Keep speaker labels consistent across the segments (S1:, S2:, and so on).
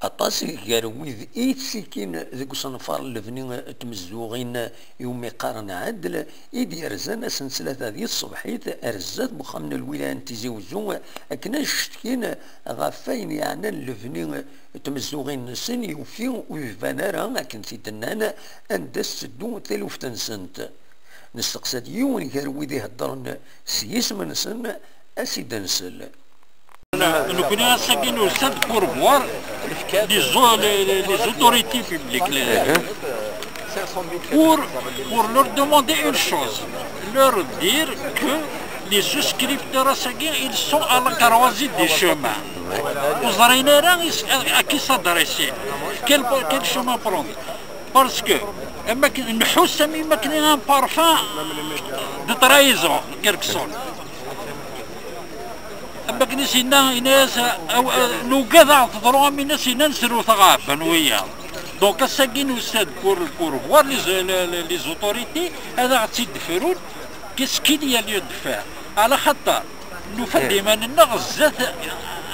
S1: أطاس قالوا ويذ إيتسيكين ذيك صنفار اللبني تمزوغين يومي قارن عدل إيدي أرزانا سلسلة هذه الصبحيت أرزات مخامن الولاية تزيوزو أكنا شتكين غفاين يعني اللبني تمزوغين سن يوفي ويفانارا أكن سيدنانا أندس دو ثلوف تنسنت نستقصد يون قالوا ويذ هدرن سيس من سن أسيد نسل
S2: Nous connaissons ce nous sommes pour voir les autorités publiques pour leur demander une chose, leur dire que les souscripteurs à Seguin, ils sont à la carrosie des chemins. Aux arénérans, à qui s'adresser? Quel chemin prendre? Parce que nous un parfum de trahison, quelque sorte. أبقني الناس لو قذع تضروا من الناس ننسروا ثقافا وياه دونك الساكين وساد بور فوار لي زوتوريتي هذا غتسيد فرود كيسكيل يا ليو دفاع على خاطر نفدي مالنا غزات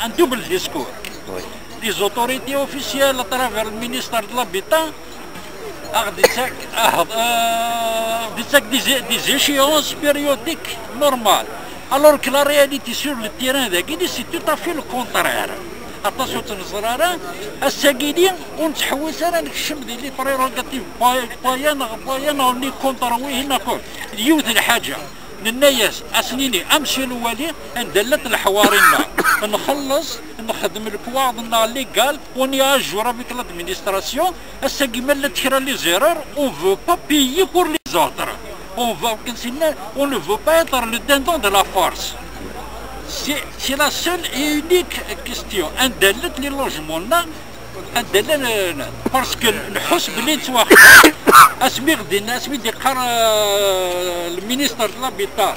S2: ان دوبل ديسكور لي زوتوريتي اوفيسيال اترافير المينيستر دو لابيتان ديساك دي زيشيونس بيريوديك نورمال. Alors que la réalité sur le terrain c'est tout à fait le contraire. Attention تنزرارا الساقيين ونتحوس انا نكشم ديال لي بريروغاتيف بايانا اللي كونتروي هنا كل اليوث الحاجه للناس اسنيني امشي الوالي ندلت الحوارنا نخلص نخدم الكواضنا ليغال ونياجور افيك لادمينستراسيون الساقي مالت تكرا لي زيرور اون فو با بيي بور لي زوتر. On ne veut pas être le dindon de la force. C'est la seule et unique question. Un délai les logements là, un délai parce que le حس بلي تواخد اسمير دينا اسمي دي le ministre de l'habitat.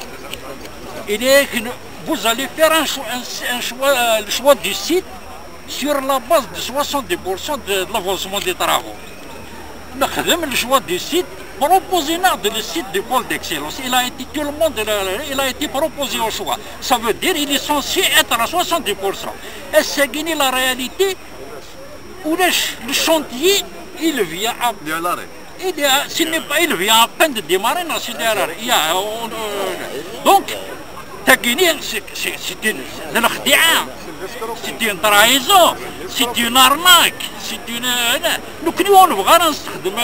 S2: Il est que vous allez faire un choix, le choix du site sur la base de 70% de l'avancement des travaux. نخدم le choix du site proposé de le site du pôle d'excellence. Il a été tout le monde, il a été proposé au choix. Ça veut dire qu'il est censé être à 70%. Est-ce que c'est la réalité ou le chantier il vient à il vient à peine de démarrer dans ce donc c'est une trahison, c'est une arnaque, c'est une... نكونوا نبغى نستخدم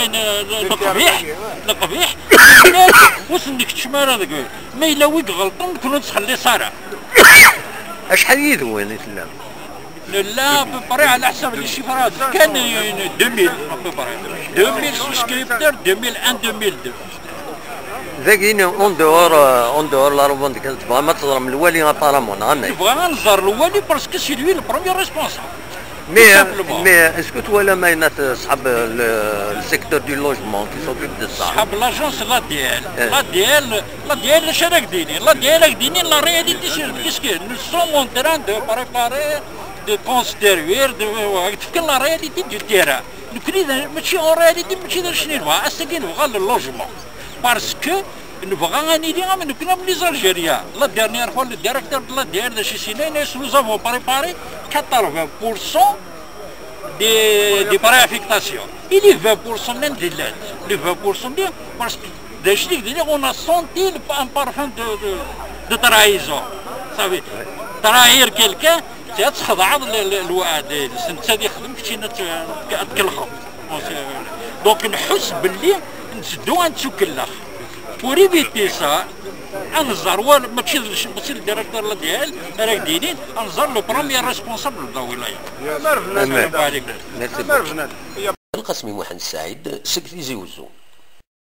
S2: القبيح واش نكتشمر هذاك ما الا ويك غلطان نكونوا نتخلي صارع.
S1: اشحال يدوين يتلام؟
S2: لا ببري على حسب الشفرات كان 2000 ببري 2000 سبسكريبتور 2001 2002
S1: ذاكين اون دور لا روبوند كتبغى ما تضرب الوالي غطارمون غنى
S2: نبغى نزار الوالي باسكو سي لوي لو بروميير ريسبونسابل.
S1: Mais est-ce que toi, le secteur du logement qui s'occupe de ça?
S2: L'agence l'ADL. L'ADL, la réalité, c'est que nous sommes en train de préparer, de construire, la réalité du terrain. Nous en réalité, le logement. Parce que nous avons les Algériens. La dernière fois, le directeur de l'ADL de Chissine, nous avons préparé 80% des préaffectations. Il y a 20% de l'aide. Les 20% parce que on a senti un parfum de trahison. Vous savez, trahir quelqu'un, c'est تخضع الوعد السنة هذه خدمت كينا تكلخم. Donc نحس باللي نسدو نتسكلخ. Pour éviter ça, Anzar, ماشي الديريكتور ديال راك دينين انزار لو بروميير ريسبونسابل د الولايه.
S1: القسمي محمد السعيد سكتي زيوزو.